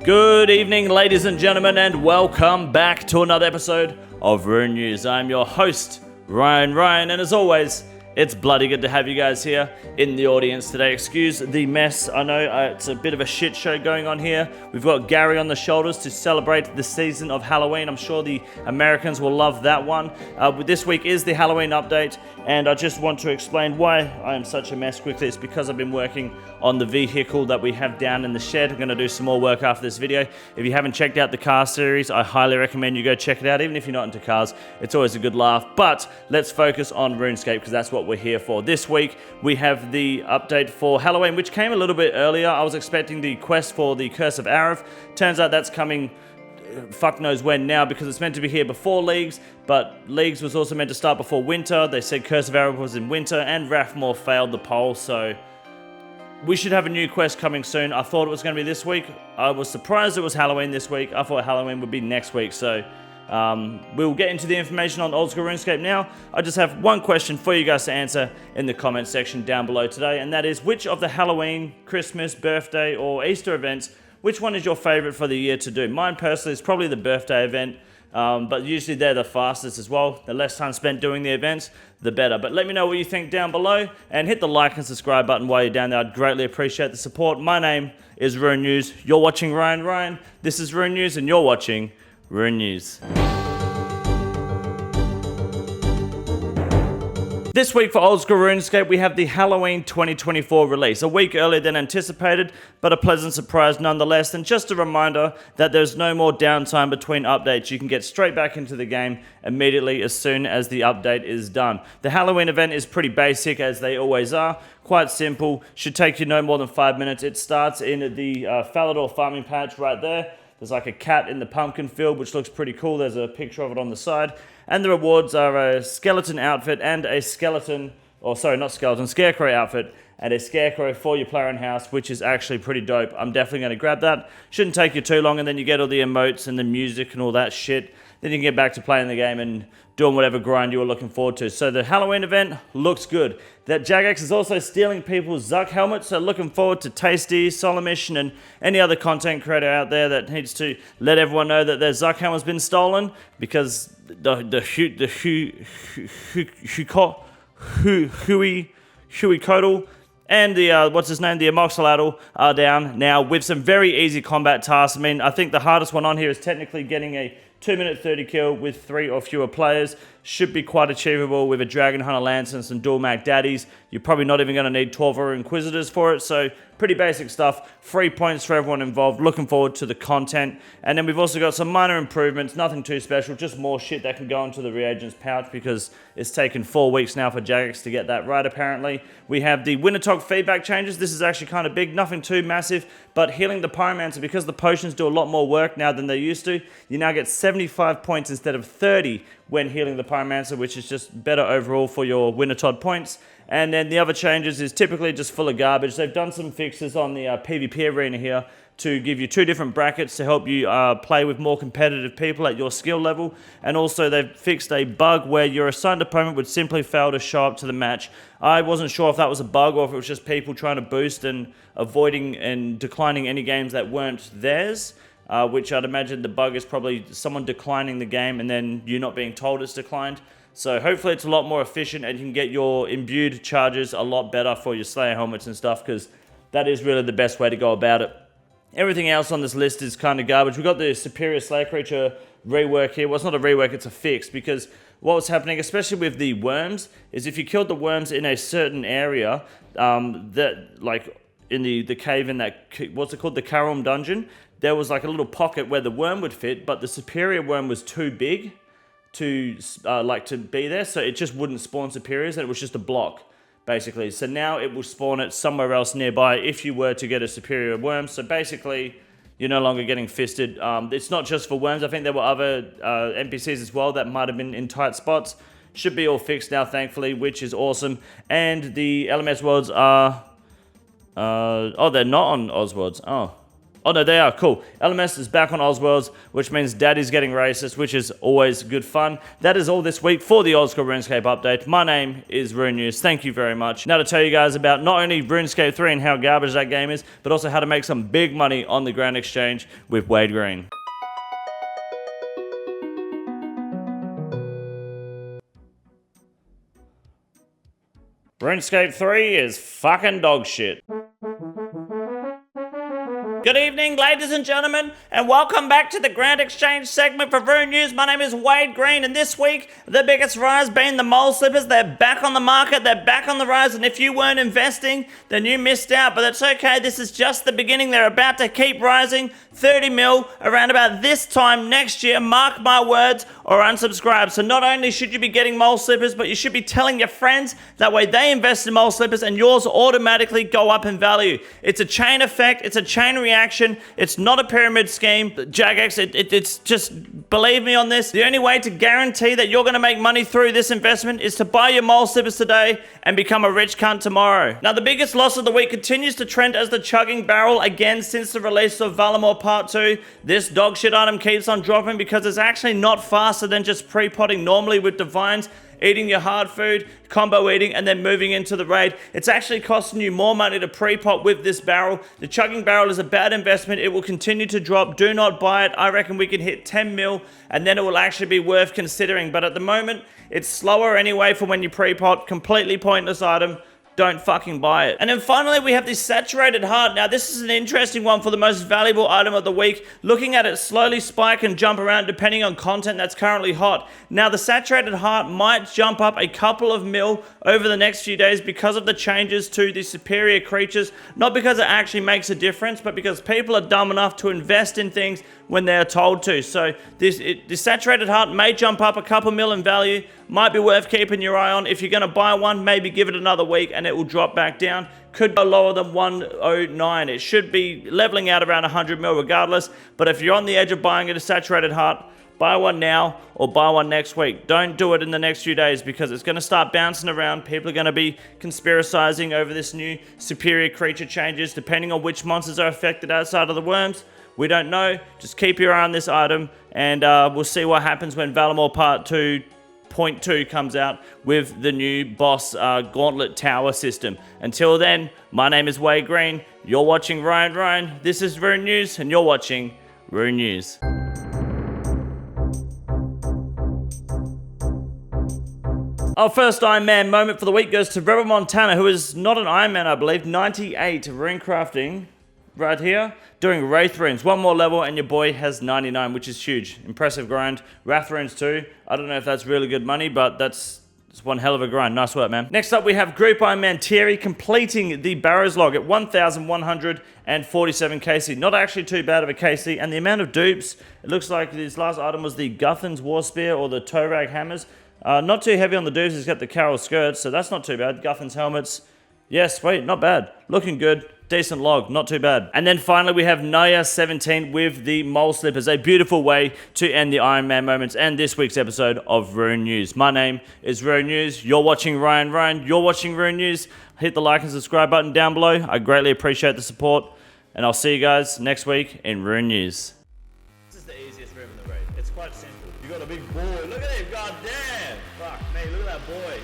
Good evening, ladies and gentlemen, and welcome back to another episode of Rune News. I'm your host, Ryan, and as always, it's bloody good to have you guys here in the audience today. Excuse the mess. I know it's a bit of a shit show going on here. We've got Gary on the shoulders to celebrate the season of Halloween. I'm sure the Americans will love that one. This week is the Halloween update, and I just want to explain why I am such a mess quickly. It's because I've been working on the vehicle that we have down in the shed. I'm going to do some more work after this video. If you haven't checked out the car series, I highly recommend you go check it out. Even if you're not into cars, it's always a good laugh. But let's focus on RuneScape because that's what we're here for. This week, we have the update for Halloween, which came a little bit earlier. I was expecting the quest for the Curse of Arif. Turns out that's coming fuck knows when now because it's meant to be here before Leagues, but Leagues was also meant to start before winter. They said Curse of Arif was in winter, and Rathmore failed the poll, so we should have a new quest coming soon. I thought it was going to be this week. I was surprised it was Halloween this week. I thought Halloween would be next week, so we'll get into the information on Old School RuneScape now. I just have one question for you guys to answer in the comment section down below today, and that is, which of the Halloween, Christmas, birthday, or Easter events, which one is your favorite for the year to do? Mine personally is probably the birthday event, but usually they're the fastest as well. The less time spent doing the events, the better. But let me know what you think down below, and hit the like and subscribe button while you're down there. I'd greatly appreciate the support. My name is Rune News. You're watching Ryan. This is Rune News, and you're watching Rune News. This week for Old School RuneScape, we have the Halloween 2024 release, a week earlier than anticipated, but a pleasant surprise nonetheless. And just a reminder that there's no more downtime between updates. You can get straight back into the game immediately as soon as the update is done. The Halloween event is pretty basic, as they always are. Quite simple, should take you no more than 5 minutes. It starts in the Falador farming patch right there. There's like a cat in the pumpkin field, which looks pretty cool. There's a picture of it on the side. And the rewards are a skeleton outfit and a scarecrow outfit and a scarecrow for your player in house, which is actually pretty dope. I'm definitely going to grab that. Shouldn't take you too long, and then you get all the emotes and the music and all that shit. Then you can get back to playing the game and doing whatever grind you were looking forward to. So the Halloween event looks good. That Jagex is also stealing people's Zuck helmets, so looking forward to Tasty, Solomission, and any other content creator out there that needs to let everyone know that their Zuck helmet's been stolen, because the Huikodal and the, the Amoxaladal are down now with some very easy combat tasks. I mean, I think the hardest one on here is technically getting a 2-minute 30 kill with 3 or fewer players. Should be quite achievable with a Dragon Hunter Lance and some Dual Mac Daddies. You're probably not even going to need 12 Inquisitors for it, so pretty basic stuff. 3 points for everyone involved. Looking forward to the content. And then we've also got some minor improvements, nothing too special, just more shit that can go into the reagents pouch, because it's taken 4 weeks now for Jagex to get that right, apparently. We have the Wintertog feedback changes. This is actually kind of big, nothing too massive, but healing the Pyromancer, because the potions do a lot more work now than they used to, you now get 75 points instead of 30 when healing the Pyromancer, which is just better overall for your Wintertod points. And then the other changes is typically just full of garbage. They've done some fixes on the PvP arena here to give you 2 different brackets to help you play with more competitive people at your skill level. And also they've fixed a bug where your assigned opponent would simply fail to show up to the match. I wasn't sure if that was a bug or if it was just people trying to boost and avoiding and declining any games that weren't theirs. Which I'd imagine the bug is probably someone declining the game and then you not being told it's declined. So hopefully it's a lot more efficient and you can get your imbued charges a lot better for your Slayer helmets and stuff, because that is really the best way to go about it. Everything else on this list is kind of garbage. We've got the Superior Slayer Creature rework here. Well, it's not a rework, it's a fix, because what was happening, especially with the worms, is if you killed the worms in a certain area, that like in the cave in that, what's it called, the Karum dungeon, there was like a little pocket where the worm would fit, but the superior worm was too big to be there, so it just wouldn't spawn superiors, and it was just a block, basically. So now it will spawn it somewhere else nearby if you were to get a superior worm. So basically, you're no longer getting fisted. It's not just for worms. I think there were other NPCs as well that might have been in tight spots. Should be all fixed now, thankfully, which is awesome. And the LMS worlds are... they're not on Ozworlds. Oh no, they are. Cool. LMS is back on Ozworlds, which means Daddy's getting racist, which is always good fun. That is all this week for the Old School RuneScape update. My name is Rune News. Thank you very much. Now to tell you guys about not only RuneScape 3 and how garbage that game is, but also how to make some big money on the Grand Exchange with Wade Green. RuneScape 3 is fucking dog shit. Good evening, ladies and gentlemen, and welcome back to the Grand Exchange segment for Rune News. My name is Wade Green, and this week, the biggest rise being the Mole Slippers. They're back on the market, they're back on the rise, and if you weren't investing, then you missed out, but that's okay. This is just the beginning. They're about to keep rising. 30 mil around about this time next year, mark my words, or unsubscribe. So not only should you be getting Mole Slippers, but you should be telling your friends. That way they invest in Mole Slippers and yours automatically go up in value. It's a chain effect, it's a chain reaction, it's not a pyramid scheme. Jagex, it's just, believe me on this, the only way to guarantee that you're gonna make money through this investment is to buy your Mole Slippers today and become a rich cunt tomorrow. Now the biggest loss of the week continues to trend as the Chugging Barrel again since the release of Valimor Part 2. This dog shit item keeps on dropping because it's actually not faster than just pre-potting normally with Divines, eating your hard food, combo eating, and then moving into the raid. It's actually costing you more money to pre-pot with this barrel. The Chugging Barrel is a bad investment. It will continue to drop. Do not buy it. I reckon we can hit 10 mil, and then it will actually be worth considering. But at the moment, it's slower anyway for when you pre-pot. Completely pointless item. Don't fucking buy it. And then finally, we have the Saturated Heart. Now, this is an interesting one for the most valuable item of the week. Looking at it slowly spike and jump around depending on content that's currently hot. Now, the Saturated Heart might jump up a couple of mil over the next few days because of the changes to the superior creatures. Not because it actually makes a difference, but because people are dumb enough to invest in things when they're told to. So the Saturated Heart may jump up a couple mil in value. Might be worth keeping your eye on. If you're going to buy one, maybe give it another week and it will drop back down. Could go lower than 109. It should be leveling out around 100 mil regardless. But if you're on the edge of buying a Saturated Heart, buy one now or buy one next week. Don't do it in the next few days because it's going to start bouncing around. People are going to be conspiracizing over this new superior creature changes depending on which monsters are affected outside of the worms. We don't know. Just keep your eye on this item and we'll see what happens when Valimor Part 2.2 comes out with the new boss Gauntlet Tower system. Until then, my name is Wade Green. You're watching Ryan. This is Rune News and you're watching Rune News. Our first Iron Man moment for the week goes to Rebel Montana, who is not an Iron Man, I believe. 98 rune crafting right here, doing Wraith runes. One more level and your boy has 99, which is huge. Impressive grind. Wrath runes too. I don't know if that's really good money, but that's one hell of a grind. Nice work, man. Next up, we have Group Iron Man Thierry completing the Barrows log at 1,147 KC. Not actually too bad of a KC. And the amount of dupes, it looks like this last item was the Guthan's War Spear or the Torag Hammers. Not too heavy on the dupes. He's got the Carol skirts, so that's not too bad. Guthan's helmets. Yes, sweet. Not bad. Looking good. Decent log, not too bad. And then finally we have Naya17 with the Mole Slippers, a beautiful way to end the Iron Man moments and this week's episode of Rune News. My name is Rune News. You're watching Ryan. You're watching Rune News. Hit the like and subscribe button down below. I greatly appreciate the support. And I'll see you guys next week in Rune News. This is the easiest room in the raid. It's quite simple. You got a big boy. Look at him. God damn. Fuck me. Look at that boy.